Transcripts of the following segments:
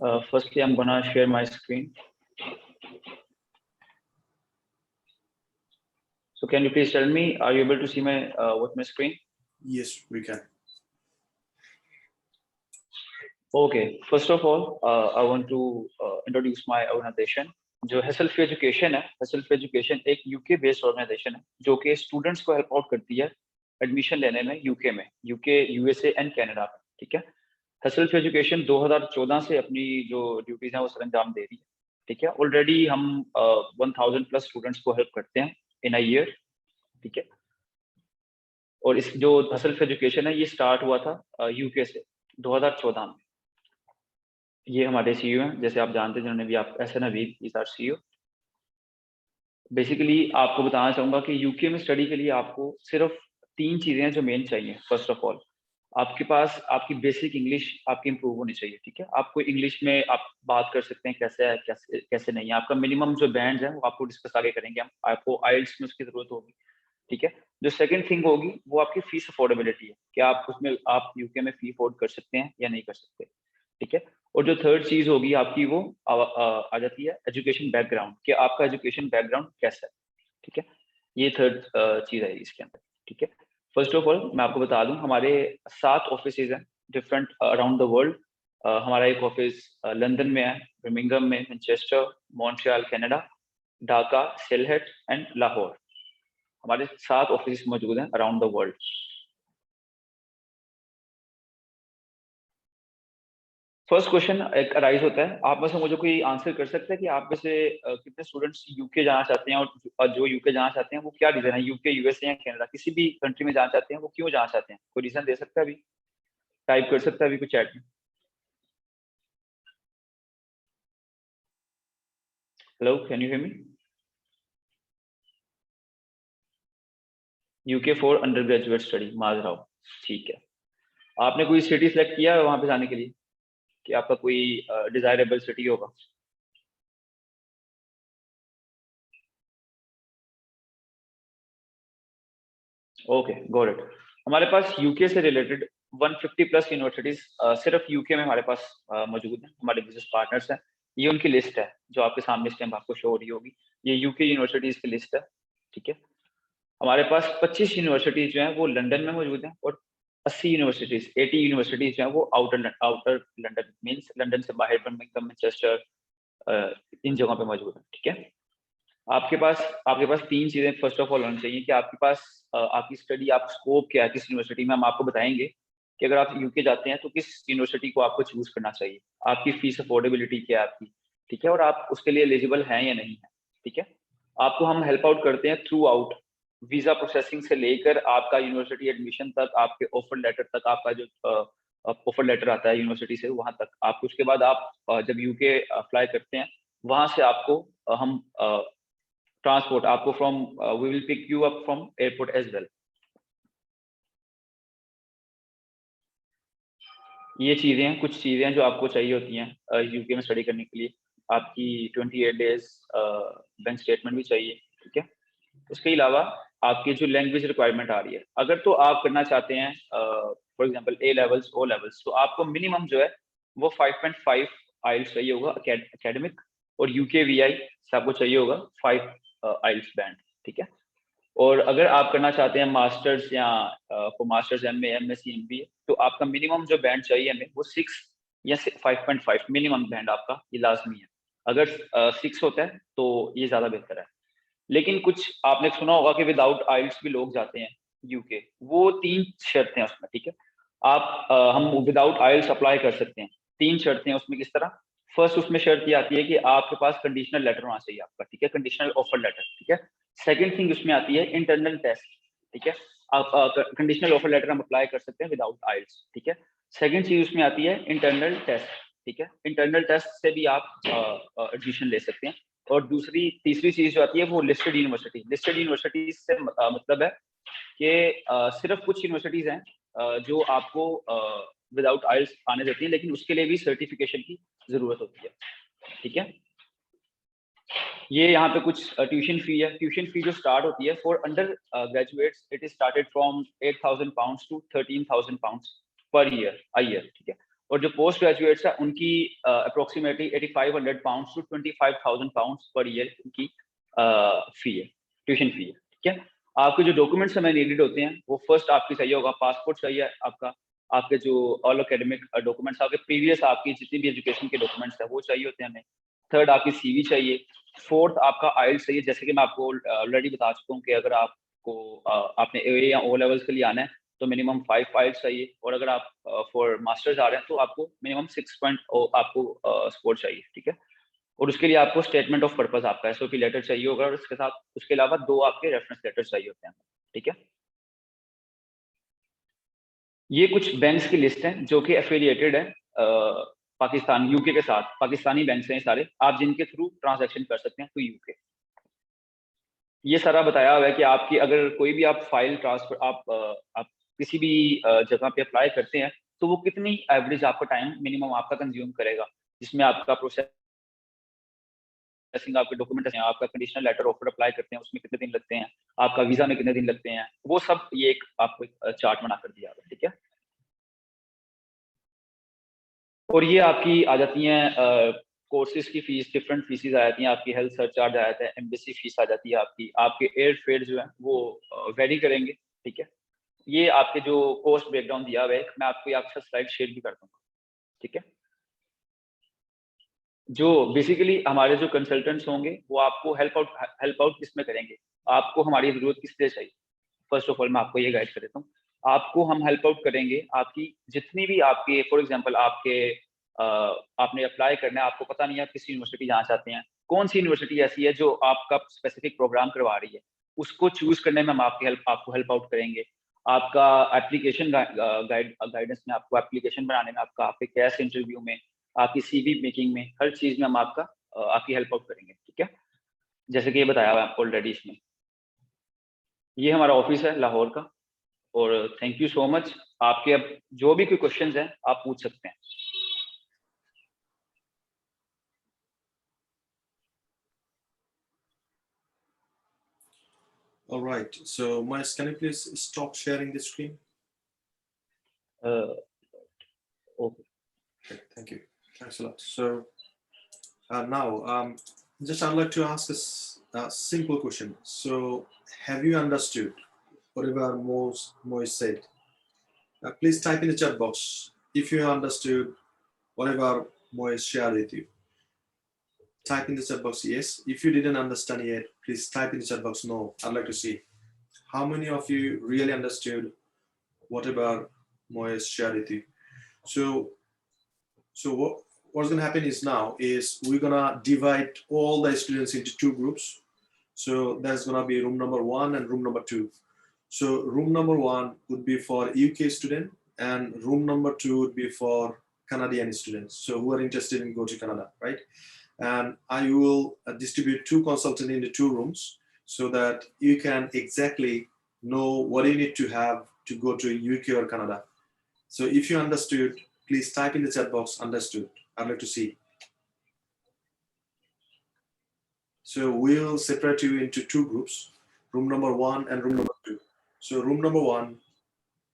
Firstly, I'm gonna share my screen. So can you please tell me, are you able to see my what my screen? Yes, we can. Okay. First of all, I want to introduce my organization. जो है self education है, self education एक UK based organisation है जो कि students को help out करती है एडमिशन लेने में यूके में, यूके, यूएसए एंड कनाडा में। ठीक है। सेल्फ एजुकेशन 2014 से अपनी जो ड्यूटीज हैं वो सर अंजाम दे रही है। ठीक है। ऑलरेडी हम 1000 प्लस स्टूडेंट्स को हेल्प करते हैं इन अ ईयर। ठीक है। और इस जो सेल्फ एजुकेशन है ये स्टार्ट हुआ था यूके से 2014 में। ये हमारे सीईओ हैं, जैसे आप जानते हैं, जिन्होंने भी आप ऐसे Naveed is our CEO. Basically आपको बताना चाहूंगा कि यूके में स्टडी के लिए आपको सिर्फ 3 चीजें जो मेन चाहिए। फर्स्ट ऑफ ऑल, आपके पास आपकी बेसिक इंग्लिश आपकी इंप्रूव होनी चाहिए। ठीक है। आपको इंग्लिश में आप बात कर सकते हैं, कैसे है कैसे नहीं है। आपका मिनिमम जो बैंड है वो आपको डिस्कस आगे करेंगे हम। आपको आइल्स में उसकी जरूरत होगी। ठीक है। जो सेकंड थिंग होगी वो आपकी फीस अफोर्डेबिलिटी है, कि आप उसमें आप यूके में फी अफोर्ड कर सकते हैं या नहीं कर सकते। ठीक है। और जो थर्ड चीज होगी आपकी वो आ जाती है एजुकेशन बैकग्राउंड, कि आपका एजुकेशन बैकग्राउंड कैसा है। ठीक है। ये थर्ड चीज है इसके अंदर। ठीक है। फर्स्ट ऑफ ऑल मैं आपको बता दूं, हमारे 7 ऑफिसेज हैं डिफरेंट अराउंड द वर्ल्ड। हमारा एक ऑफिस लंदन में है, बर्मिंघम में, Manchester, Montreal Canada, Dhaka, Sylhet and Lahore. हमारे 7 ऑफिस मौजूद हैं around the world. First question एक अराइज होता है, आप में से मुझे कोई आंसर कर सकता है कि आप में से कितने स्टूडेंट्स यूके जाना चाहते हैं, और जो यूके जाना चाहते हैं वो क्या रीजन है, यूके, यूएसए या कनाडा, किसी भी कंट्री में जाना चाहते हैं वो क्यों जाना चाहते हैं? कोई रीजन दे सकता है? अभी टाइप कर सकता है अभी कुछ चैट में। Hello, can you hear me? UK for undergraduate study, माजराओ। ठीक है। आपने कोई सिटी सेलेक्ट किया है वहां पे जाने के लिए, कि आपका कोई डिजायरेबल सिटी होगा? Okay, got it. हमारे पास यूके से रिलेटेड 150 प्लस यूनिवर्सिटीज सिर्फ यूके में हमारे पास मौजूद हैं। हमारे बिजनेस पार्टनर्स हैं। ये उनकी लिस्ट है जो आपके सामने इस टाइम आपको शो हो रही होगी। ये यूके यूनिवर्सिटीज की लिस्ट है। ठीक है। हमारे पास 25 यूनिवर्सिटीज जो हैं वो लंदन में मौजूद हैं, और 80 यूनिवर्सिटीज, 80 यूनिवर्सिटीज जो हैं वो आउटर लंदन, मींस लंदन से बाहर, बर्मिंघम, मैनचेस्टर, इन जगहों पे मौजूद है। ठीक है। आपके पास 3 चीजें फर्स्ट ऑफ ऑल होनी चाहिए, कि आपके पास आपकी स्टडी, आप स्कोप क्या है किस यूनिवर्सिटी में। हम आपको बताएंगे कि अगर आप यूके जाते हैं तो किस यूनिवर्सिटी को आपको चूज करना चाहिए, आपकी फीस अफोर्डेबिलिटी क्या है आपकी। ठीक है। और आप उसके लिए एलिजिबल हैं या नहीं है। ठीक है। आपको हम हेल्प आउट करते हैं थ्रू आउट, वीजा प्रोसेसिंग से लेकर आपका यूनिवर्सिटी एडमिशन तक, आपके ऑफर लेटर तक, आपका जो ऑफर लेटर आता है यूनिवर्सिटी से वहां तक। आप उसके बाद आप जब यूके अप्लाई करते हैं, वहां से आपको हम ट्रांसपोर्ट आपको from, we will pick you up from airport as well. ये चीजें हैं, कुछ चीजें हैं जो आपको चाहिए होती हैं यूके में स्टडी करने के लिए। आपकी 28 डेज बैंक स्टेटमेंट भी चाहिए। ठीक है। उसके अलावा आपकी जो लैंग्वेज रिक्वायरमेंट आ रही है, अगर तो आप करना चाहते हैं for example A levels, O levels, तो आपको मिनिमम जो है वो 5.5 आइल्स चाहिए होगा एकेडमिक, और यूके वीआई से आपको चाहिए होगा 5 आइल्स बैंड। ठीक है। और अगर आप करना चाहते हैं मास्टर्स या for masters, MA, MSc, MBA, तो आपका मिनिमम जो बैंड चाहिए हमें वो 6 या 5.5 मिनिमम बैंड आपका, ये लाजमी है। अगर 6 होता है तो ये ज्यादा बेहतर है। लेकिन कुछ आपने सुना होगा कि विदाउट आइल्स भी लोग जाते हैं यूके, वो 3 शर्तें हैं उसमें। ठीक है। हम विदाउट आइल्स अप्लाई कर सकते हैं। 3 शर्तें हैं उसमें। किस तरह? फर्स्ट उसमें शर्त ये आती है कि आपके पास कंडीशनल लेटर होना चाहिए आपका। ठीक है। Conditional offer letter. ठीक है। सेकंड थिंग उसमें आती है इंटरनल टेस्ट। ठीक है। आप कंडीशनल ऑफर लेटर हम अप्लाई कर सकते हैं विदाउट आइल्स। ठीक है। सेकंड चीज उसमें आती है इंटरनल टेस्ट। ठीक है। इंटरनल टेस्ट से भी आप एडमिशन ले सकते हैं। और तीसरी चीज जो आती है वो लिस्टेड यूनिवर्सिटी। लिस्टेड यूनिवर्सिटी से मतलब है कि सिर्फ कुछ यूनिवर्सिटीज हैं जो आपको विदाउट आइल्स आने देती हैं, लेकिन उसके लिए भी सर्टिफिकेशन की जरूरत होती है। ठीक है। ये यहाँ पे कुछ ट्यूशन फी है। ट्यूशन फी जो स्टार्ट होती है for undergraduates, it is started from 8,000 pounds to 13,000 pounds per year. ठीक है। और जो पोस्ट ग्रेजुएट्स है उनकी approximately 8500 pounds to 25,000 pounds per year उनकी फी है, ट्यूशन फी है। ठीक है, आपके जो डॉक्यूमेंट्स हमें नीडेड होते हैं वो फर्स्ट आपकी चाहिए होगा, पासपोर्ट चाहिए आपका, आपके जो ऑल एकेडमिक डॉक्यूमेंट्स, आपके प्रीवियस आपकी जितनी भी एजुकेशन के डॉक्यूमेंट्स है वो चाहिए होते हैं हमें। थर्ड आपकी सीवी चाहिए। फोर्थ आपका आइल्स चाहिए, जैसे कि मैं आपको ऑलरेडी बता चुका हूँ कि अगर आपको आपने ए या ओ लेवल्स के लिए आना है तो मिनिमम 5 आइल्स चाहिए, और अगर आप फॉर मास्टर्स आ रहे हैं तो आपको मिनिमम 6 आपको स्कोर चाहिए। ठीक है, और उसके लिए आपको स्टेटमेंट ऑफ पर्पस आपका एसओपी लेटर चाहिए होगा, और उसके साथ उसके अलावा 2 आपके रेफरेंस लेटर चाहिए होते हैं। ठीक है, ये कुछ बैंक्स की लिस्ट है जो कि एफिलिएटेड है पाकिस्तान यूके के साथ, पाकिस्तानी बैंक्स हैं सारे, आप जिनके थ्रू ट्रांजैक्शन कर सकते हैं टू यूके। ये सारा बताया हुआ है कि आपकी अगर कोई भी आप फाइल ट्रांसफर आप किसी भी जगह पे अप्लाई करते हैं तो वो कितनी एवरेज आपका टाइम मिनिमम आपका कंज्यूम करेगा, जिसमें आपका प्रोसेसिंग, आपके डॉक्यूमेंट हैं, आपका कंडीशनल लेटर ऑफर अप्लाई करते हैं उसमें कितने दिन लगते हैं, आपका वीजा में कितने दिन लगते हैं, वो सब ये एक आपको चार्ट बना कर दिया हुआ है। ठीक है, और ये आपकी आ जाती हैं कोर्सेज की फीस, डिफरेंट फीसेज आ जाती हैं आपकी, हेल्थ सर्च चार्ज आ जाता है, एम्बेसी फीस आ जाती है आपकी, आपके एयर फेयर जो है वो वेरी करेंगे। ठीक है, ये आपके जो कोस्ट ब्रेकडाउन दिया हुआ है, मैं आपको आपके साथ स्लाइड शेयर भी कर दूंगा। ठीक है, जो बेसिकली हमारे जो कंसल्टेंट्स होंगे वो आपको हेल्प आउट किस में करेंगे, आपको हमारी जरूरत किस लिए चाहिए। फर्स्ट ऑफ ऑल मैं आपको ये गाइड कर देता हूँ, आपको हम हेल्प आउट करेंगे आपकी जितनी भी आपके, फॉर एग्जांपल आपके आपने अप्लाई करना है, आपको पता नहीं है आप किस यूनिवर्सिटी जाना चाहते हैं, कौन सी यूनिवर्सिटी ऐसी है जो आपका स्पेसिफिक प्रोग्राम करवा रही है, उसको चूज करने में हम आपको हेल्प आउट करेंगे। आपका एप्लीकेशन गाइडेंस में, आपको एप्लीकेशन बनाने में, आपके कैश इंटरव्यू में, आपकी सीवी मेकिंग में, हर चीज में हम आपकी हेल्प आउट करेंगे। ठीक है, जैसे कि ये बताया हुआ है ऑलरेडी इसमें। ये हमारा ऑफिस है लाहौर का, और थैंक यू सो मच। आपके अब जो भी कोई क्वेश्चंस हैं आप पूछ सकते हैं। All right. So, Miles, can you please stop sharing the screen? Okay. Okay, thank you. Thanks a lot. So, now, just I'd like to ask a simple question. So, have you understood whatever Moise said? Please type in the chat box if you understood whatever Moise shared with you. Type in the chat box yes. If you didn't understand yet, please type in the chat box no. I'd like to see how many of you really understood whatever Moise shared with you. So what's going to happen is now is we're going to divide all the students into 2 groups. So there's going to be room number 1 and room number 2. So room number 1 would be for UK student, and room number 2 would be for Canadian students, so who are interested in go to Canada, right? And I will distribute 2 consultants into 2 rooms so that you can exactly know what you need to have to go to UK or Canada. So if you understood, please type in the chat box understood. I'd like to see. So we'll separate you into 2 groups, room number 1 and room number 2. So room number 1,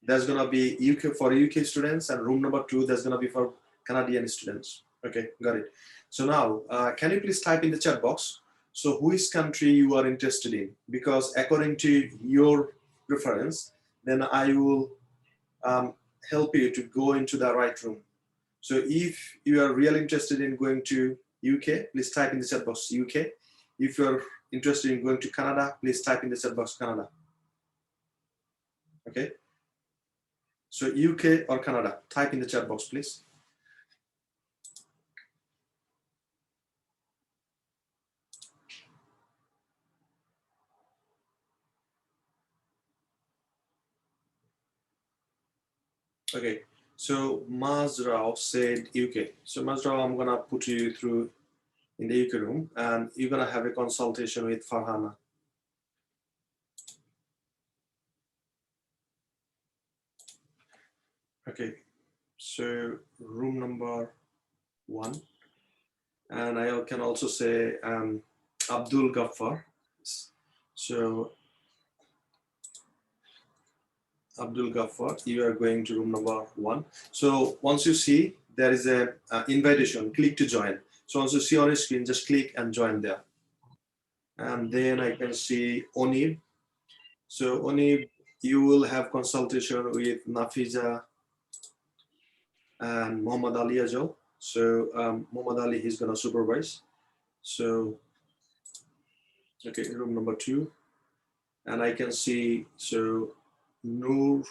there's going to be UK for UK students, and room number 2, there's going to be for Canadian students. Okay, got it. So now, can you please type in the chat box, so which country you are interested in, because according to your preference, then I will help you to go into the right room. So if you are really interested in going to UK, please type in the chat box UK. If you're interested in going to Canada, please type in the chat box Canada. Okay. So UK or Canada, type in the chat box, please. Okay, so Mazrao said UK. So Mazrao, I'm gonna put you through in the UK room, and you're gonna have a consultation with Farhana. Okay, so room number 1, and I can also say Abdul Ghaffar. So Abdul Ghaffar, you are going to room number 1. So once you see there is a invitation. Click to join. So once you see on your screen, just click and join there. And then I can see Onib. So Onib, you will have consultation with Nafiza and Muhammad Ali as well. So Muhammad Ali, he's gonna supervise. So okay, room number 2, and I can see so Noor,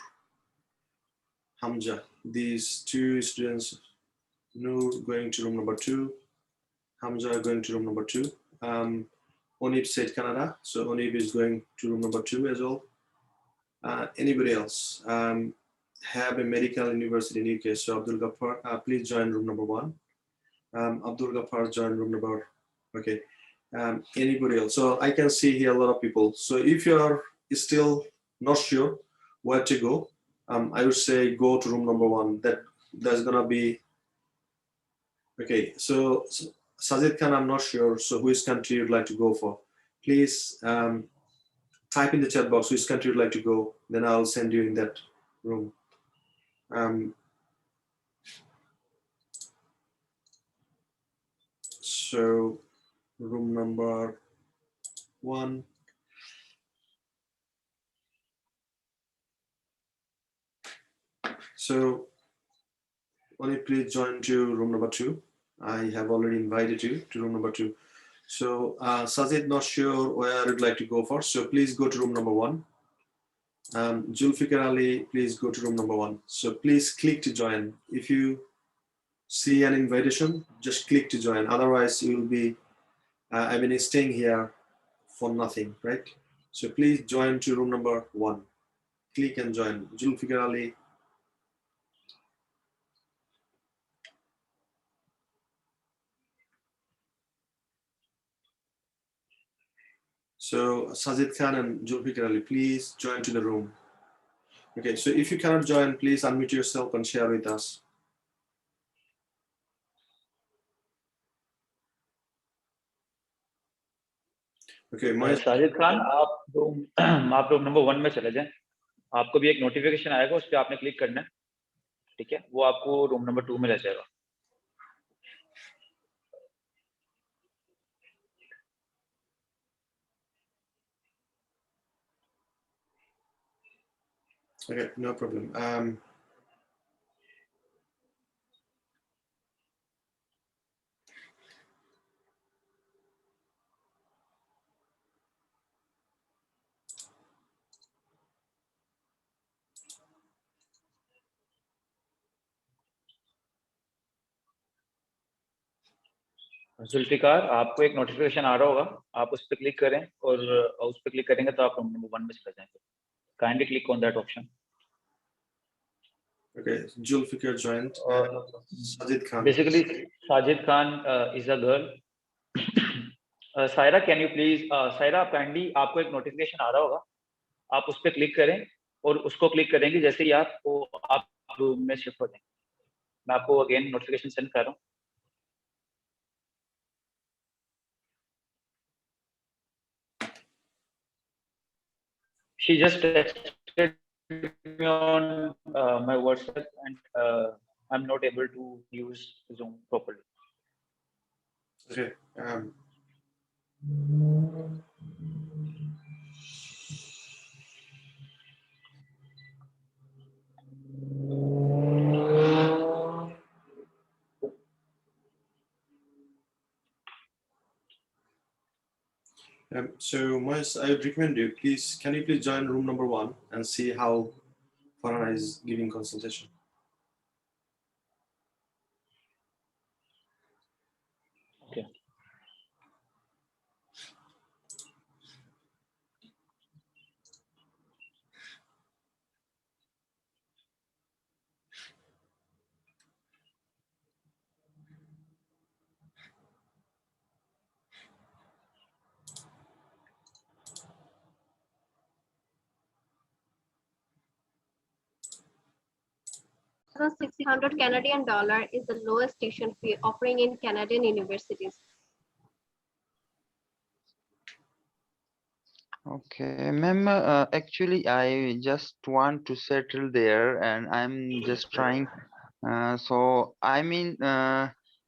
Hamza. These 2 students, Noor going to room number 2, Hamza going to room number 2. Onib said Canada, so Onib is going to room number 2 as well. Anybody else have a medical university in UK? So Abdul Ghaffar, please join room number 1. Abdul Ghaffar join room number. Okay. Anybody else? So I can see here a lot of people. So if you are still not sure where to go, I would say go to room number 1. That's gonna be okay. So Sajid Khan, I'm not sure. So which country you'd like to go for? Please type in the chat box which country you'd like to go. Then I'll send you in that room. So room number 1. So only please join to room number 2. I have already invited you to room number 2. So Sajid, not sure where you'd like to go for. So please go to room number 1. Julfikar Ali, please go to room number 1. So please click to join. If you see an invitation, just click to join. Otherwise, you will be, staying here for nothing, right? So please join to room number 1. Click and join. Julfikar Ali. So Sajid Khan and Julfikar Ali, please join to the room. Okay, so if you cannot join, please unmute yourself and share with us. Okay, Sajid Khan, आप room number 1 में चले जाएं. आपको भी एक notification आएगा, उस पर आपने क्लिक करना है. ठीक है, वो आपको रूम नंबर 2 में ले जाएगा. Okay, no problem. जुल्फिकार, आपको एक नोटिफिकेशन आ रहा होगा, आप उस पर क्लिक करें और उस पर क्लिक करेंगे तो आप रूम नंबर 1 में चले जाएंगे. Kindly click on that option. Okay, Julfikar joined. Sajid Khan. Basically, Sajid Khan is a girl. Saira, can you please, Saira kindly, आपको एक नोटिफिकेशन आ रहा होगा, आप उस पर क्लिक करें और उसको क्लिक करेंगे जैसे ही आप रूम में शिफ्ट हो जाएंगे. मैं आपको अगेन नोटिफिकेशन सेंड कर रहा हूँ. She just texted me on my WhatsApp and I'm not able to use Zoom properly. Okay. So Moez, I would recommend you, please, can you please join room number 1 and see how Farhana is giving consultation? Okay. $600 Canadian is the lowest tuition fee offering in Canadian universities. Okay, ma'am, actually, I just want to settle there and I'm just trying So I mean,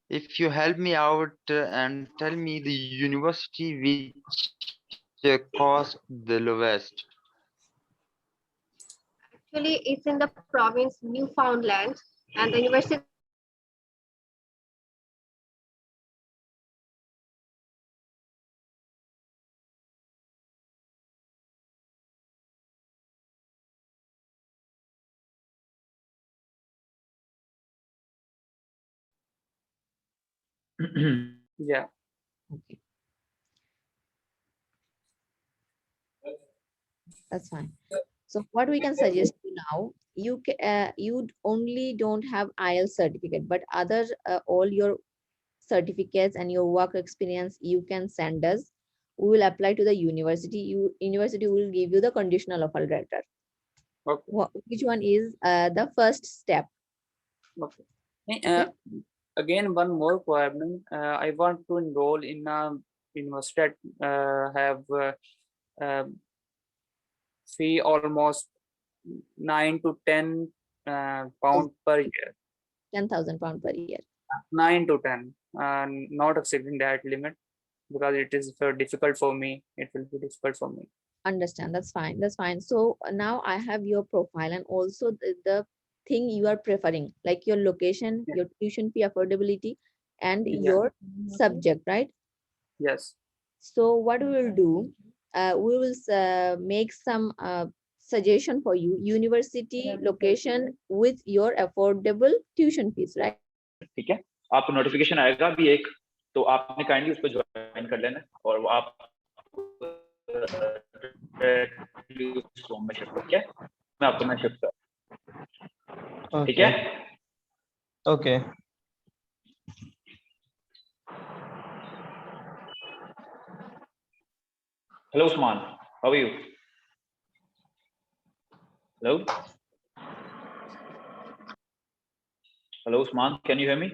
if you help me out and tell me the university which cost the lowest. Actually, it's in the province Newfoundland, and the university Yeah. Okay, that's fine. So what we can suggest you now, you only don't have IELTS certificate, but other all your certificates and your work experience you can send us. We will apply to the university. University will give you the conditional offer letter. Okay. Which one is the first step? Okay. Okay. Again, one more requirement. I want to enroll in a university that have fee almost 9 to 10 pound per year. 10,000 pound per year. 9 to 10, not exceeding that limit, because it is very difficult for me. It will be difficult for me. Understand, that's fine, that's fine. So now I have your profile and also the thing you are preferring, like your location, Yeah. your tuition fee affordability, and Yeah. your subject, right? Yes. So what we will do, we will make some suggestion for you, university location with your affordable tuition fees, right? ठीक है, आपको notification आएगा अभी एक, तो आपने kindly उस पर ज्वाइन कर लेना और वो आप रूम में शिफ्ट, ठीक है, मैं आपको मैं शिफ्ट कर, ठीक है। Okay. Hello Usman, how are you? Hello. Hello Usman, can you hear me?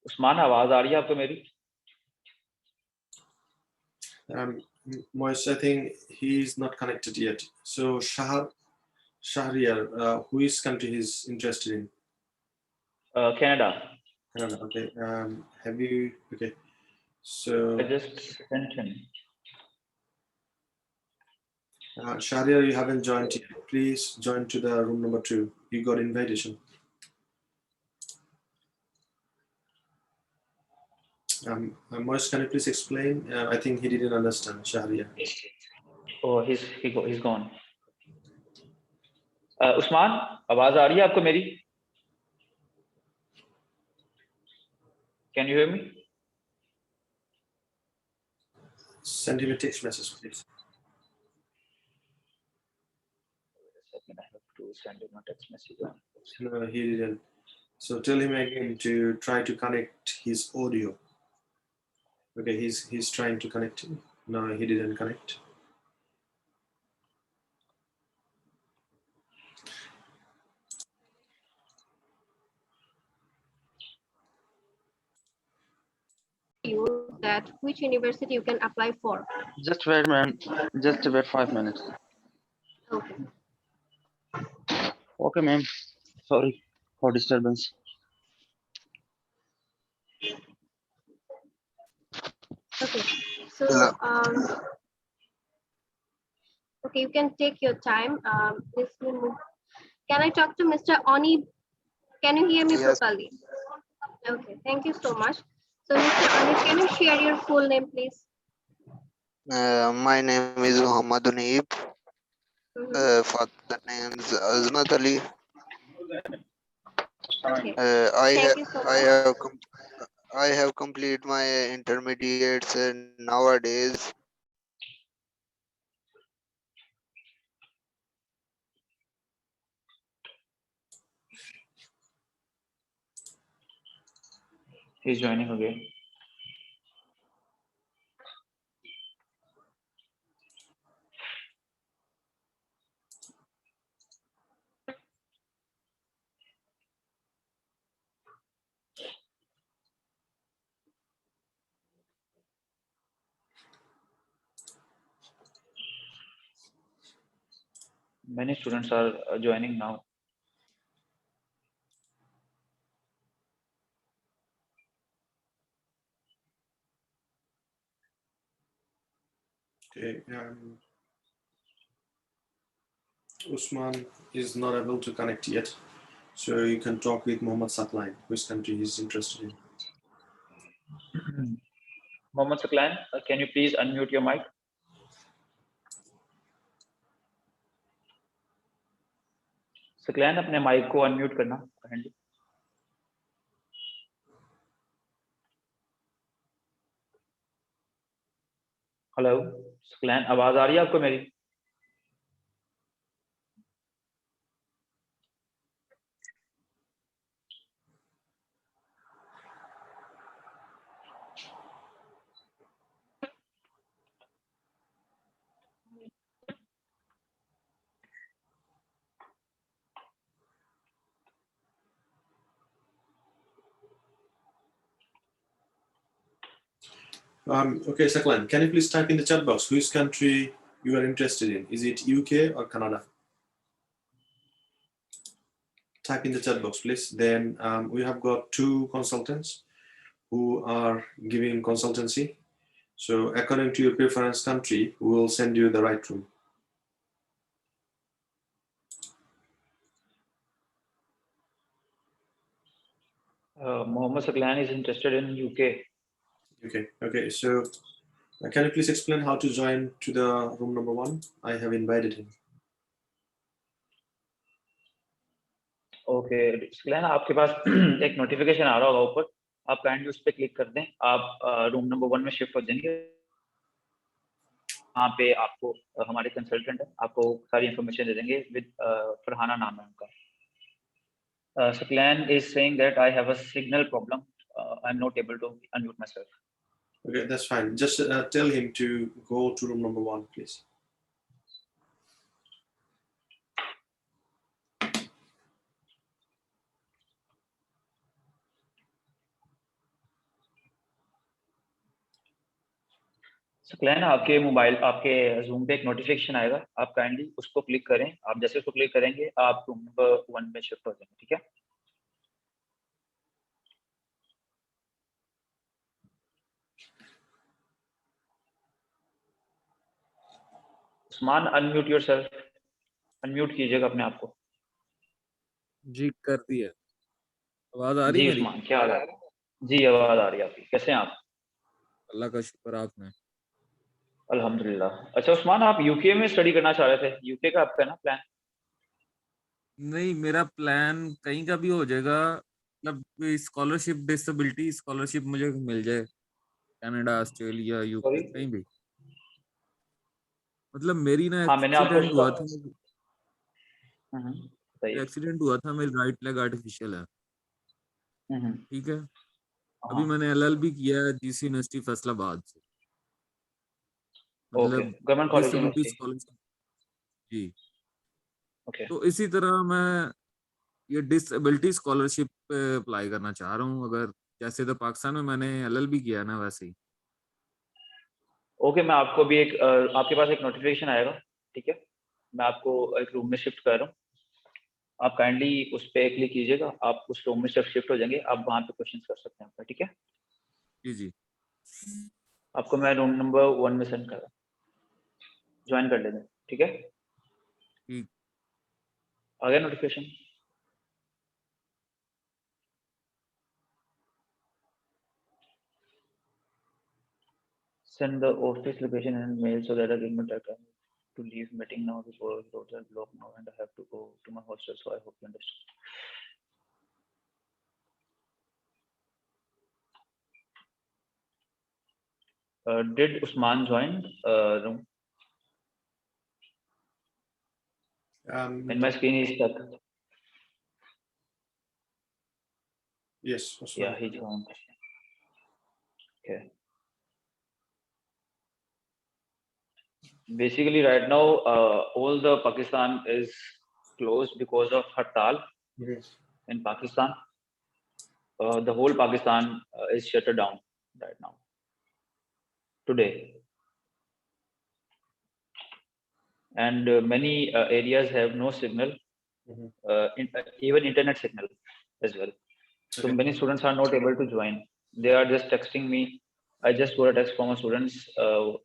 Usman, आवाज आ रही है आपको मेरी? Moise, I think he's not connected yet. So Shahriar, who is country he's interested in? Canada. Canada. Okay. Have you? Okay. So I just sent him. Shahriar, you haven't joined yet. Please join to the room number 2. You got invitation. Moise, can you please explain? I think he didn't understand, Shahriar. Oh, he's gone. Usman, आवाज आ रही है आपको मेरी? Can you hear me? Send him a text message, please. I have to send him a text message. No, he didn't. So tell him again to try to connect his audio. Okay, he's trying to connect. No, he didn't connect. you that which university you can apply for. Just wait, man. Just wait 5 minutes. Okay. Okay, ma'am. Sorry for disturbance. Okay. So okay, you can take your time. Can I talk to Mr. Oni? Can you hear me Yes. properly? Okay, thank you so much. So Mr. Oni, can you share your full name, please? My name is Muhammad Unaib. Mhm. Father name is Azmat Ali. Okay. I Thank you so I much. have I have completed my intermediates nowadays. He's joining again. Many students are joining now. Okay. Usman is not able to connect yet, so you can talk with Mohammed Sakline, which country he's interested in. Mohammed Saklan, can you please unmute your mic? Saklan, अपने mic को unmute करना kindly. Hello Saqlain, आवाज आ रही है आपको मेरी? Okay, Saklan, can you please type in the chat box which country you are interested in? Is it UK or Canada? Type in the chat box, please. Then we have got 2 consultants who are giving consultancy. So according to your preference country, we will send you the right room. Mohammed Saklan is interested in UK. Okay. So can you please explain how to join to the room number 1? I have invited him. Okay Saqlain, आपके पास एक notification आ रहा होगा ऊपर, आप kindly उस पर click कर दें, आप रूम नंबर 1 में शिफ्ट हो जाएंगे। वहाँ पे आपको हमारे कंसल्टेंट आपको सारी इंफॉर्मेशन दे देंगे, विद फरहाना नाम है उनका। Saklan is saying that I have a signal problem. I'm not able to unmute myself. Okay, that's fine. Just tell him to go to room number 1, please. Saqlain, आपके मोबाइल, आपके zoom पे एक notification आएगा, आप kindly उसको click करें। आप जैसे उसको क्लिक करेंगे आप रूम नंबर 1 में शिफ्ट हो जाएंगे, ठीक है? उस्मान, अनम्यूट योरसेल्फ, अनम्यूट कीजिएगा अपने आप को। जी कर दिया। आवाज आ रही जी है मेरी? उस्मान, क्या हाल है? जी आवाज आ रही है आपकी, कैसे हैं आप? अल्लाह का शुक्र, आपने? अल्हम्दुलिल्लाह। अच्छा उस्मान, आप यूके में स्टडी करना चाह रहे थे, यूके का आपका ना प्लान? नहीं, मेरा प्लान कहीं का भी हो जाएगा, मतलब स्कॉलरशिप, डिसेबिलिटी स्कॉलरशिप मुझे मिल जाए, कनाडा, ऑस्ट्रेलिया, यूके, कहीं भी। मतलब मेरी ना हाँ, मैंने आपको एक्सीडेंट हुआ था, बताइए। एक्सीडेंट हुआ था, मेरी राइट लेग आर्टिफिशियल है, ठीक है? अभी मैंने एलएलबी किया है जीसी यूनिवर्सिटी फैसलाबाद से, ओके, मतलब government college disability university. Scholarship. जी, ओके तो इसी तरह मैं ये डिसेबिलिटी स्कॉलरशिप पे अप्लाई करना चाह रहा हूँ। अगर जैसे तो पाकिस्तान में मैंने एलएलबी किया है ना, वैसे ही। ओके, मैं आपको भी एक आपके पास एक नोटिफिकेशन आएगा, ठीक है? मैं आपको एक रूम में शिफ्ट कर रहा हूँ, आप काइंडली उस पर क्लिक कीजिएगा, आप उस रूम में शिफ्ट हो जाएंगे, आप वहाँ पे क्वेश्चन कर सकते हैं, ठीक है? जी। आपको मैं रूम नंबर 1 में सेंड कर रहा हूँ, ज्वाइन कर लेना, ठीक है? ठीक। आ गया notification? Send the office location and mail so that I can contact them to leave meeting now before roads are blocked now and I have to go to my hostel, so I hope you understand. Did Usman join room? And my screen is stuck. Yes, Usman. Yeah, he joined. Okay. Basically, right now, all the Pakistan is closed because of Hartal in Pakistan. The whole Pakistan is shut down right now. Today. and many areas have no signal, even internet signal as well. So Okay. many students are not able to join. They are just texting me. I just got a text from a student.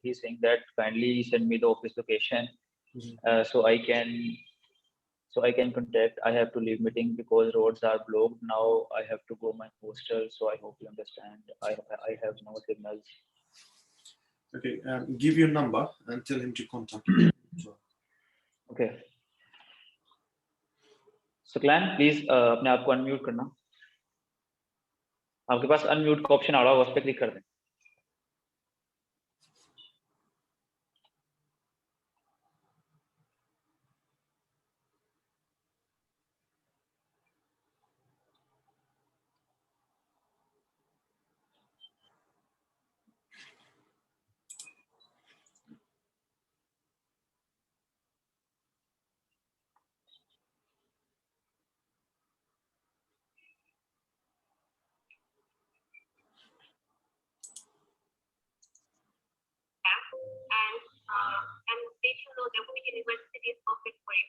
He's saying that kindly send me the office location, so I can contact. I have to leave meeting because roads are blocked. Now I have to go my hostel. So I hope you understand. I have no signals. Okay. Give your number and tell him to contact you. Okay. So Clan, please अपने आप को unmute करना. आपके पास unmute का option आ रहा होगा, उस पर click कर दें. And they should know that which university is perfect for you.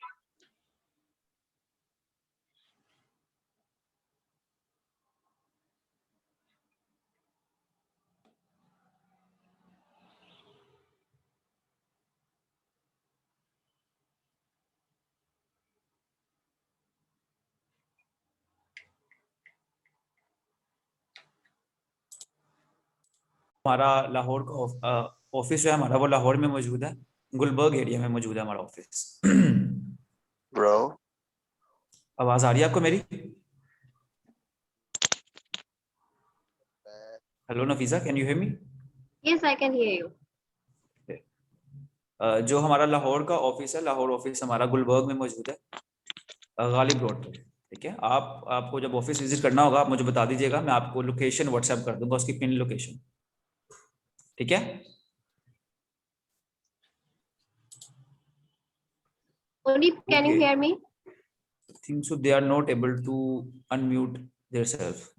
हमारा लाहौर का ऑफिस जो है हमारा वो लाहौर में मौजूद है, गुलबर्ग एरिया में मौजूद है हमारा ऑफिस। Bro, आवाज आ रही है आपको मेरी? Hello Nafisa, can you hear me? Yes, I can hear you. जो हमारा लाहौर का ऑफिस है, लाहौर ऑफिस हमारा गुलबर्ग में मौजूद है, गालिब रोड पे। ठीक है, आपको जब ऑफिस विजिट करना होगा आप मुझे बता दीजिएगा, मैं आपको लोकेशन व्हाट्सएप कर दूंगा, उसकी पिन लोकेशन। ठीक है, Onip, can you hear me? I think so they are not able to unmute themselves.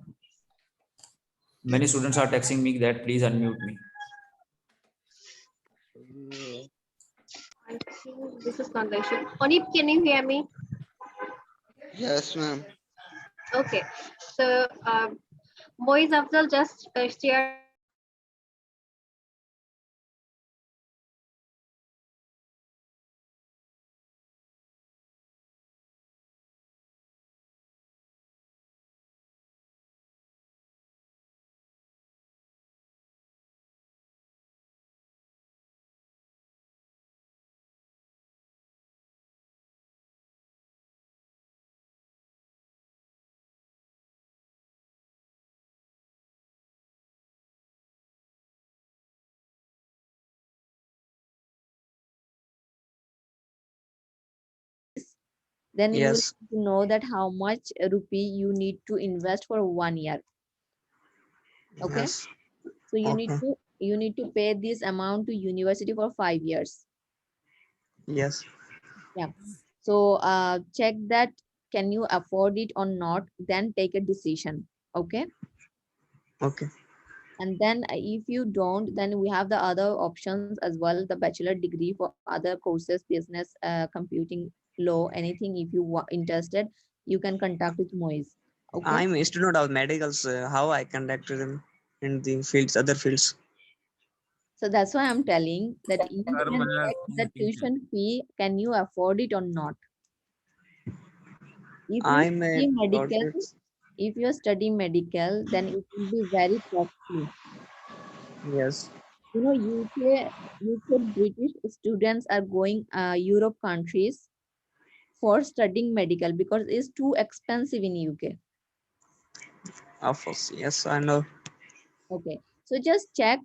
Many students are texting me that please unmute me. I think this is not the issue. Onip, can you hear me? yes, ma'am. Okay. So, Moiz Afzal just shared. Then you will Yes. know that how much rupee you need to invest for 1 year. Okay. Yes. So you Okay. need to pay this amount to university for 5 years. Yes. Yeah. So check that can you afford it or not, then take a decision. Okay. Okay. And then if you don't, then we have the other options as well, the bachelor degree for other courses, business, computing, law, anything. If you are interested, you can contact with Moiz. Okay. I'm a student of medicals. How I conducted them in the fields, other fields. So that's why I'm telling that you Sir, can मैं check the meeting में। tuition fee, can you afford it or not? If you I'm a study medical, doctorate. if you study medical, then it will be very costly. Yes. You know, UK British students are going Europe countries for studying medical because it's too expensive in UK. Of course. Yes, I know. Okay, so just check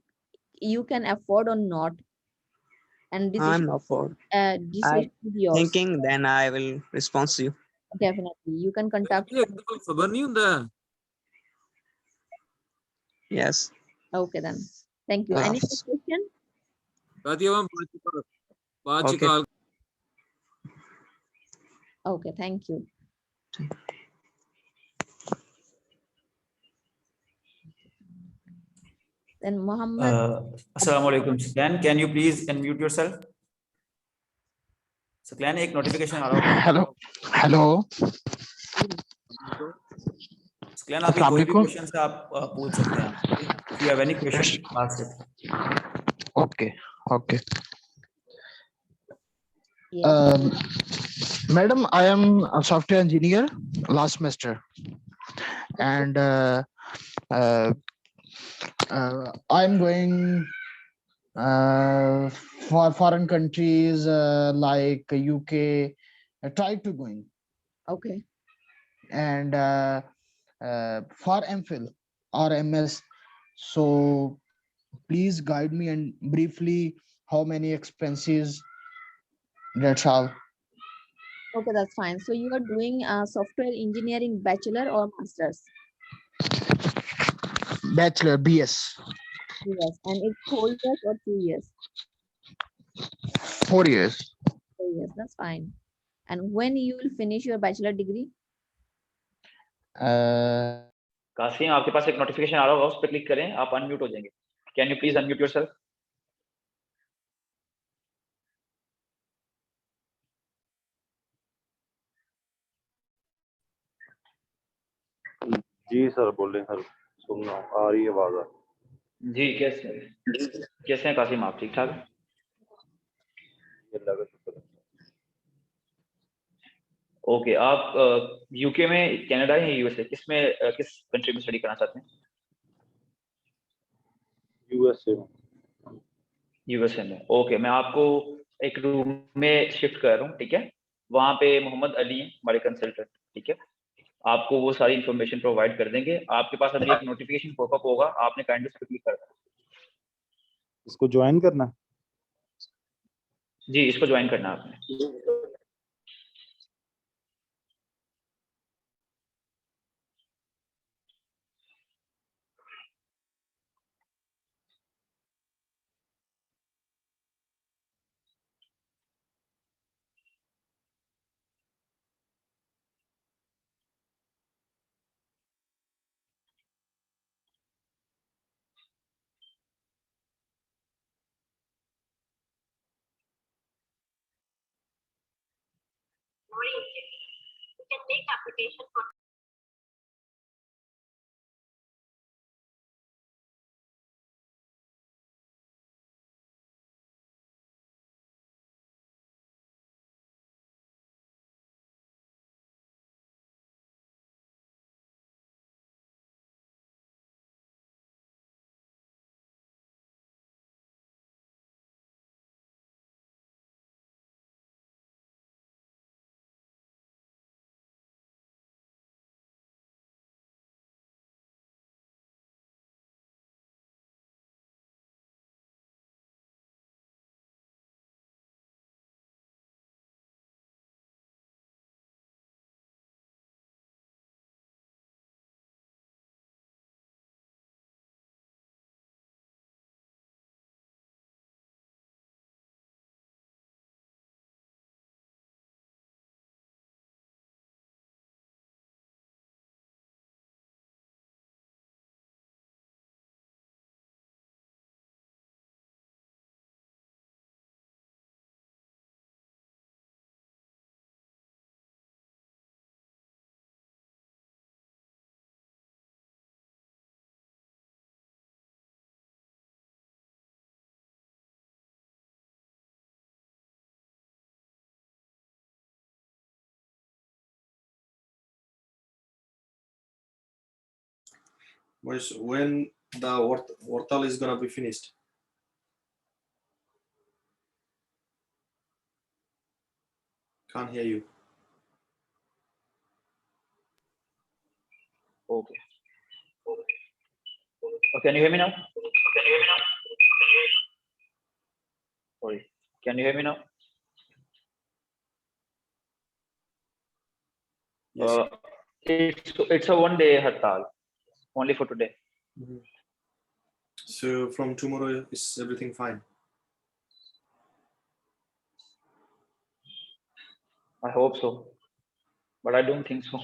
you can afford or not, and I'm decision afford. decision is yours. Thinking, then I will respond to you. Definitely, you can contact. ये तो कोई खबर नहीं होता है। Yes. Okay then, thank you. Any Yes. question? कहती है हम पाँच Okay. काल Okay, thank you. Then Muhammad. Assalamu alaikum. Can you please unmute yourself? Saqlain एक नोटिफिकेशन आ रहा होगा। हेलो हेलो सकलैन आपके अस्सलाम कोई भी वालेकुम। क्वेश्चन से आप पूछ सकते हैं। If you have any question ask it. Okay okay Yes. madam, I am a software engineer last semester, and I'm going for foreign countries like UK. I try to going, Okay. and for MPhil or MS. So please guide me and briefly how many expenses. That's all. Okay, that's fine. So you are doing software engineering bachelor or master's? Bachelor BS. Yes. And it's 4 years or 2 years? 4 years. 4 years, that's fine. And when you will finish your bachelor degree? Qasim, आपके पास एक notification आ रहा होगा, उस पर click करें, आप unmute हो जाएंगे। Can you please unmute yourself? जी सर, बोल रहे हैं सर, सुन रहा हूँ, आ रही है आवाज। जी, कैसे हैं कासिम, आप ठीक ठाक? ओके, आप यूके में, कनाडा या यूएसए, किस कंट्री में स्टडी करना चाहते हैं? यूएसए में। ओके, मैं आपको एक रूम में शिफ्ट कर रहा हूँ, ठीक है? वहाँ पे मोहम्मद अली हैं, हमारे कंसल्टेंट, ठीक है? आपको वो सारी इंफॉर्मेशन प्रोवाइड कर देंगे। आपके पास अभी एक नोटिफिकेशन पॉपअप होगा, आपने काइंडली उस पर क्लिक करना है। इसको ज्वाइन करना है? जी, इसको ज्वाइन करना है आपने। You can make application for When the Vortal is gonna be finished? Can't hear you. Okay. Can you hear me now? Sorry. Can you hear me now? Yes. It's a one-day hartal, only for today. So from tomorrow, is everything fine? I hope so, but I don't think so.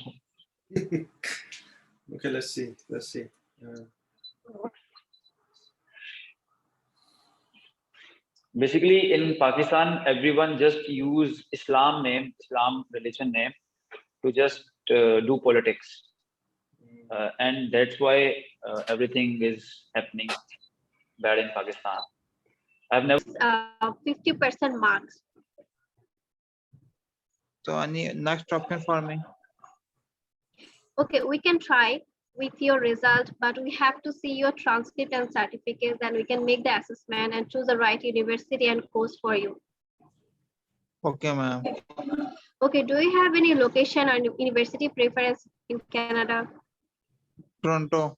Okay, let's see. Let's see. Basically, in Pakistan, everyone just use Islam name, Islam religion name, to just do politics, and that's why everything is happening bad in Pakistan. I've never 50% marks. So any next option for me? Okay, we can try with your result, but we have to see your transcript and certificates, and we can make the assessment and choose the right university and course for you. Okay, ma'am. Okay, do you have any location or university preference in Canada? Toronto.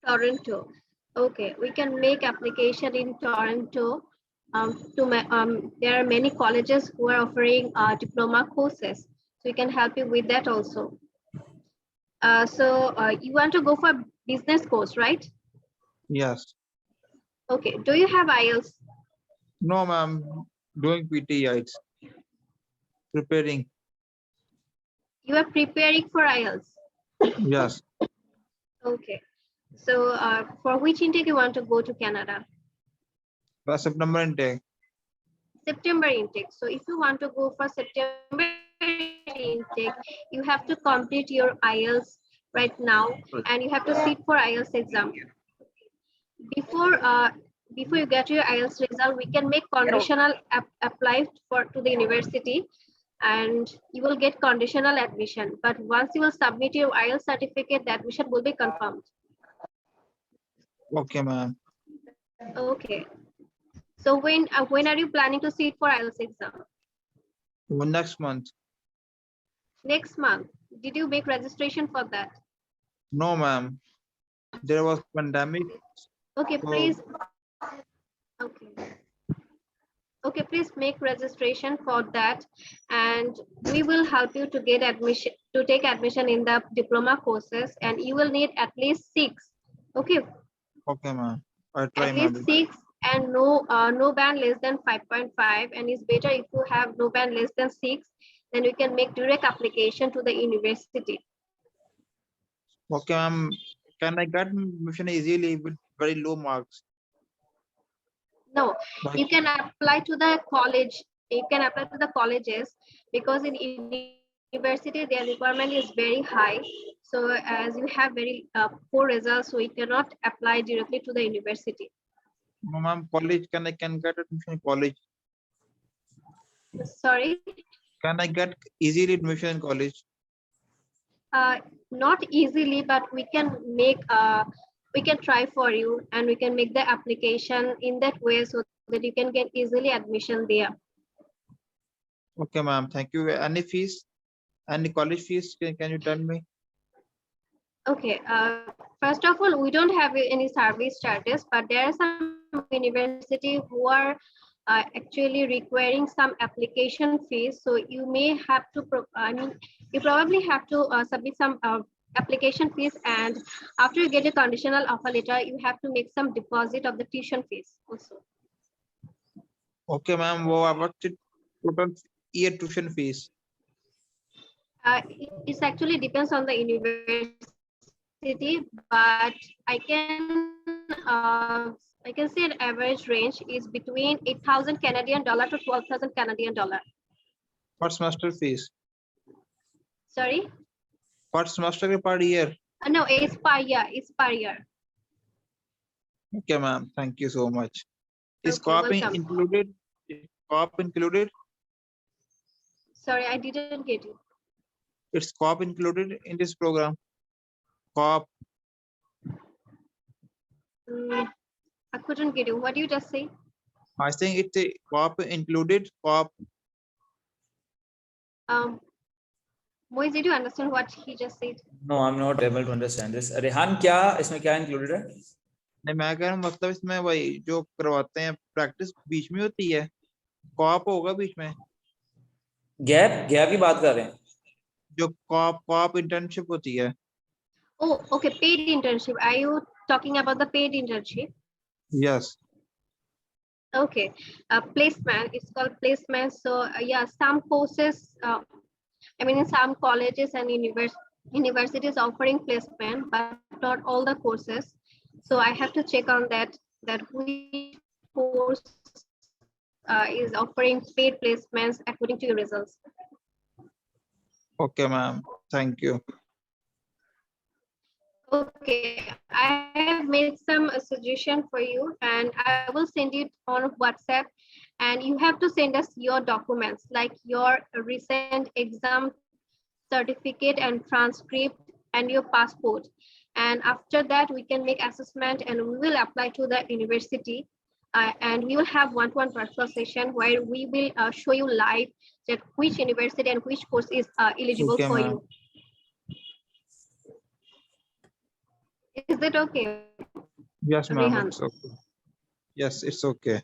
Toronto. Okay, we can make application in Toronto. There are many colleges who are offering diploma courses, so we can help you with that also. You want to go for business course, right? Yes. Okay, do you have IELTS? No, ma'am. Doing PT IELTS. Preparing. You are preparing for IELTS. Yes. Okay, so for which intake you want to go to Canada? September intake. September intake. So if you want to go for September intake, you have to complete your IELTS right now, and you have to sit for IELTS exam. Before you get your IELTS result, we can make conditional apply to the university, and you will get conditional admission. But once you will submit your IELTS certificate, the admission will be confirmed. Okay, ma'am. Okay. So when are you planning to sit for IELTS exam? Next month. Next month. Did you make registration for that? No, ma'am. There was pandemic. Okay, so please. Okay. Okay, please make registration for that, and we will help you to get admission, to take admission in the diploma courses, and you will need at least 6. Okay. Okay, ma'am. I try At my least best. 6, and no band less than 5.5, and it's better if you have no band less than 6, then you can make direct application to the university. Okay, ma'am. Can I get admission easily with very low marks? No, Like, you can apply to the college. You can apply to the colleges, because in university their requirement is very high. So as you have very poor results, so you cannot apply directly to the university. no, ma'am. College. Can get admission in college? Sorry. Can I get easily admission in college? Not easily, but we can make we can try for you, and we can make the application in that way so that you can get easily admission there. Okay, ma'am. Thank you. Any fees? Any college fees? Can you tell me? Okay. First of all, we don't have any service charges, but there are some universities who are actually requiring some application fees. So you may have to, you probably have to submit some application fees, and after you get a conditional offer letter, you have to make some deposit of the tuition fees also. Okay, ma'am. What's the total year tuition fees? It actually depends on the university, but I can say an average range is between 8,000 Canadian dollar to 12,000 Canadian dollar. What semester fees? Sorry? What semester per year? No, it's per year. It's per year. Okay, ma'am. Thank you so much. Is Okay, copying welcome. included? Is COP included? Sorry, I didn't get you. It's COP included in this program? COP. I couldn't get you. What do you just say? I think it's a COP included. COP. Moise, did you understand what he just said? No, I'm not able to understand this. Rehan क्या इसमें क्या included है? नहीं, मैं कह रहा हूँ मतलब इसमें वही जो करवाते हैं प्रैक्टिस बीच में होती है, कॉप होगा बीच में। गैप की बात कर रहे हैं। जो कॉप इंटर्नशिप होती है। Oh, okay, paid internship. Are you talking about the paid internship? Yes. Okay, placement. It's called placement. So yeah, some courses. In some colleges and universities offering placement, but not all the courses. So I have to check on that which course is offering paid placements according to your results. Okay, ma'am. Thank you. Okay, I have made some suggestion for you, and I will send it on WhatsApp. And you have to send us your documents, like your recent exam certificate and transcript and your passport. And after that, we can make assessment and we will apply to the university. And we will have one-to-one virtual session where we will show you live that which university and which course is eligible Okay, for ma'am. you. Is that okay? Yes, ma'am. Rehan? It's okay. Yes, it's okay.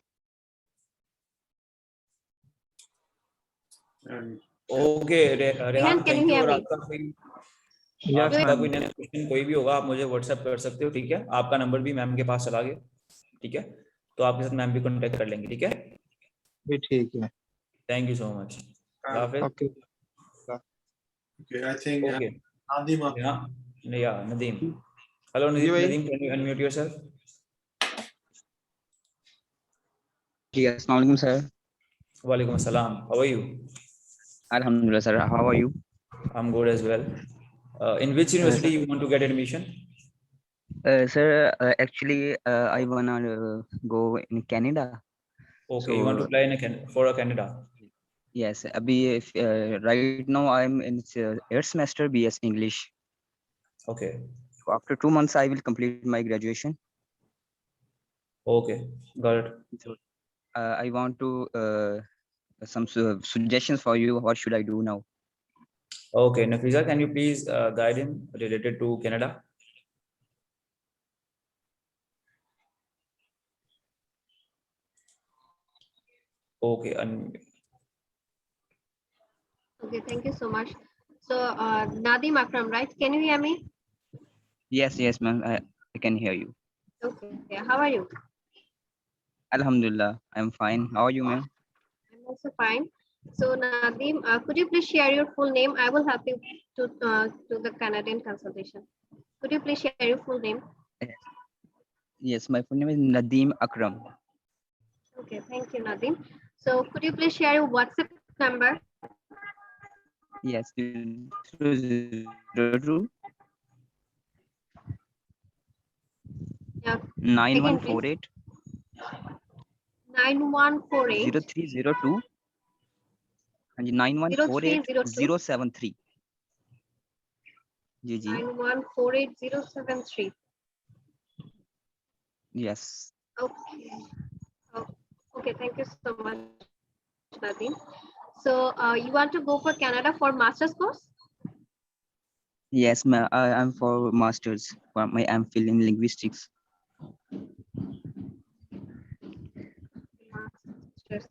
And okay Rehan, can you thank you. hear और me? आपका कोई Yes, आपका ma'am. कोई next question कोई भी होगा, आप मुझे व्हाट्सएप कर सकते हो, ठीक है? आपका नंबर भी मैम के पास चला गया, ठीक है? तो आपके साथ मैम भी कांटेक्ट कर लेंगे, ठीक है? भी ठीक है। Thank you so much. Okay. okay, I think okay Nadim, या नदीम। हेलो जी भाई। Nadeem, can you unmute yourself? जी अस्सलाम वालेकुम सर। वालेकुम अस्सलाम, how are you? Alhamdulillah sir, how are you? I'm good as well. In which university you want to get admission? Sir, actually I wanna go in Canada. Okay, you want to apply in for a Canada? Yes, abhi right now I'm in 8th semester BS English. Okay. So after 2 months I will complete my graduation. Okay, got it. So I want to some suggestions for you. What should I do now? Okay, Nafisa, can you please guide him related to Canada? Okay, Okay, thank you so much. So Nadim Akram, right? Can you hear me? Yes, ma'am. I can hear you. Okay, how are you? Alhamdulillah, I'm fine. How are you, ma'am? I'm also fine. So Nadim, could you please share your full name? I will help you to the Canadian consultation. Could you please share your full name? Yes, my full name is Nadim Akram. Okay, thank you, Nadim. So could you please share your WhatsApp number? Yes, 02 Yeah. 9148 9148 0302 and 9148 073. जी 9148 Yes. Okay. Oh, okay, thank you so much, Nadim. So you want to go for Canada for master's course? Yes, ma'am. I'm for masters for my MPhil in linguistics. Masters.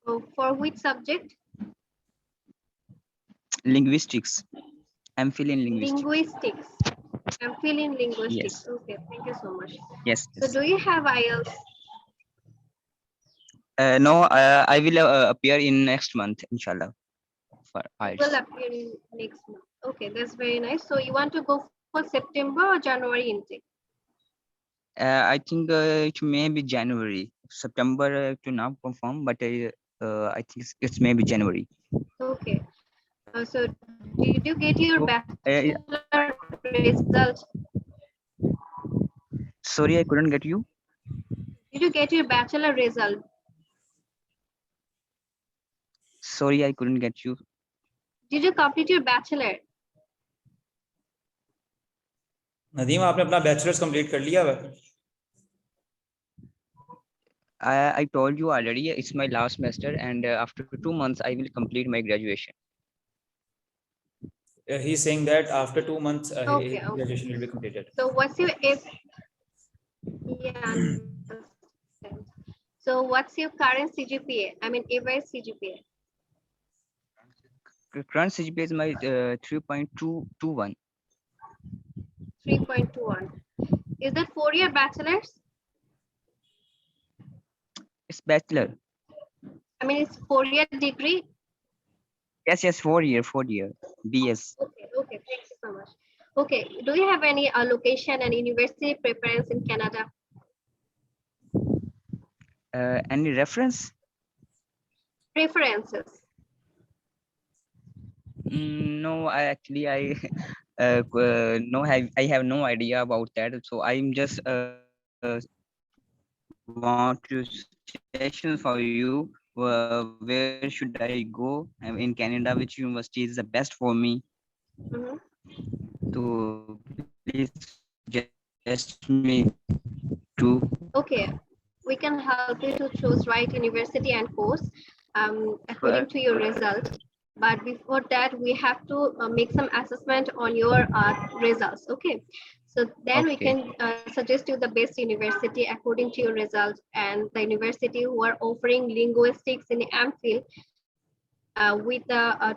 Oh, for which subject? Linguistics. MPhil in linguistics. Linguistics. MPhil in linguistics. Yes. Okay, thank you so much. Yes. So do you have IELTS? No, I will appear in next month, inshallah. For It will IELTS. appear in next month. Okay, that's very nice. So you want to go for September or January intake? I think it may be January. September to now confirm, but I think it's maybe January. Okay. So did you get your bachelor result? Sorry, I couldn't get you. Did you get your bachelor result? Sorry, I couldn't get you. Did you complete your bachelor? Nadeem, आपने अपना bachelors complete कर लिया है? I told you already, it's my last semester, and after 2 months I will complete my graduation. He's saying that after 2 months Okay, his graduation will be completed. So what's your yeah, understand. So what's your current CGPA? I mean average CGPA. Current CGPA is my 3.221. 3.21. Is that 4-year bachelor's? It's bachelor. I mean it's 4-year degree. Yes, 4 year BS. Okay, thank you so much. Okay, do you have any location and university preference in Canada? Any reference? preferences? No, I actually I no I have no idea about that. So I'm just want to suggestions for you. Where should I go? I'm in Canada. Which university is the best for me? Mhm. To please suggest me to. Okay, we can help you to choose right university and course according to your result. But before that, we have to make some assessment on your results. Okay, so then we Okay. can suggest you the best university according to your results, and the university who are offering linguistics in MPhil with a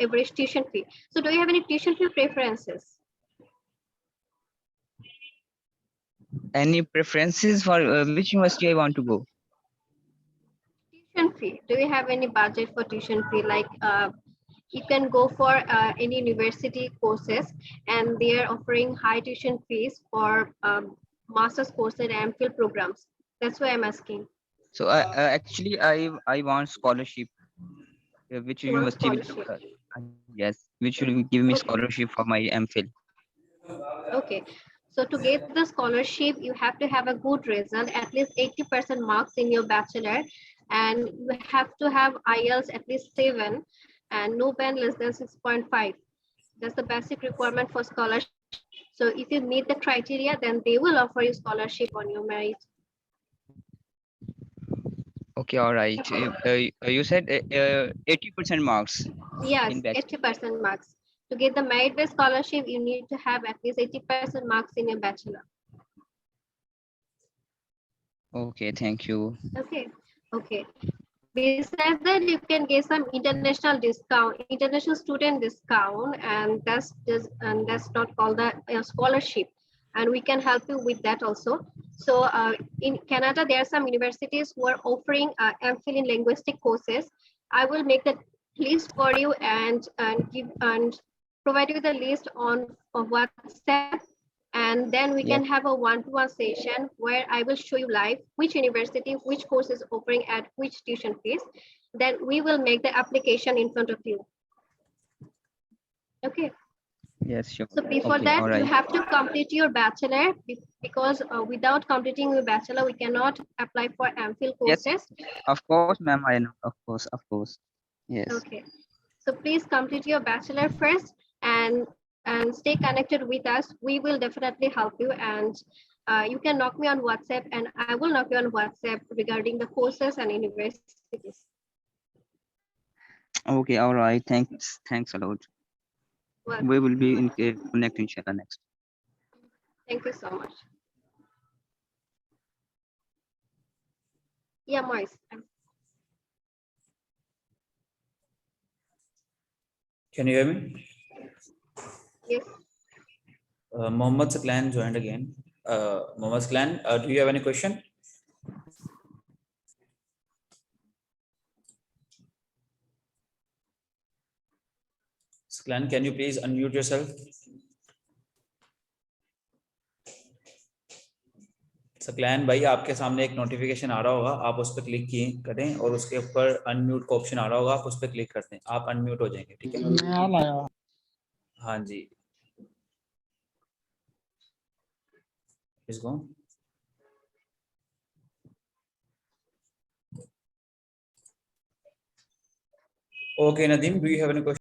average tuition fee. So, do you have any tuition fee preferences? Any preferences for which university I want to go? Tuition fee. Do you have any budget for tuition fee? Like you can go for any university courses, and they are offering high tuition fees for master's courses and MPhil programs. That's why I'm asking. So actually I want scholarship. Which You want university will scholarship? yes, which will give me Okay. scholarship for my MPhil. Okay. So to get the scholarship, you have to have a good result, at least 80% marks in your bachelor, and you have to have IELTS at least 7, and no band less than 6.5. That's the basic requirement for scholarship. So if you meet the criteria, then they will offer you scholarship on your merit. Okay, all right. You said 80% marks Yes, in bachelor. 80% marks. To get the merit-based scholarship, you need to have at least 80% marks in your bachelor. Okay, thank you. Okay, okay. Besides that, you can get some international discount, international student discount, and that's not called the scholarship, and we can help you with that also. So in Canada, there are some universities who are offering MPhil in linguistic courses. I will make the list for you and provide you the list on WhatsApp, and then we Yes. can have a one-to-one session where I will show you live which university, which course is offering at which tuition fees. Then we will make the application in front of you. Okay. Yes, sure. So before Okay, that, all you right. have to complete your bachelor because without completing your bachelor, we cannot apply for MPhil Yes, courses. of course, ma'am. I know. Of course. Yes. Okay. So please complete your bachelor first and stay connected with us. We will definitely help you, and you can knock me on WhatsApp, and I will knock you on WhatsApp regarding the courses and universities. Okay, all right. Thanks a lot. Welcome. We will be in connect inshallah next. Thank you so much. Yeah, Maurice. Can you hear me? Yes. Mohammed Saklan joined again. Mohammed Saklan, do you have any question? Saklan, can you please unmute yourself? Saqlain भाई आपके सामने एक notification आ रहा होगा, आप उस पर click करें और उसके ऊपर अनम्यूट का ऑप्शन आ रहा होगा, आप उस पर क्लिक करते हैं, आप अनम्यूट हो जाएंगे, ठीक है? हाँ जी, इसको okay Nadeem, do you have any question?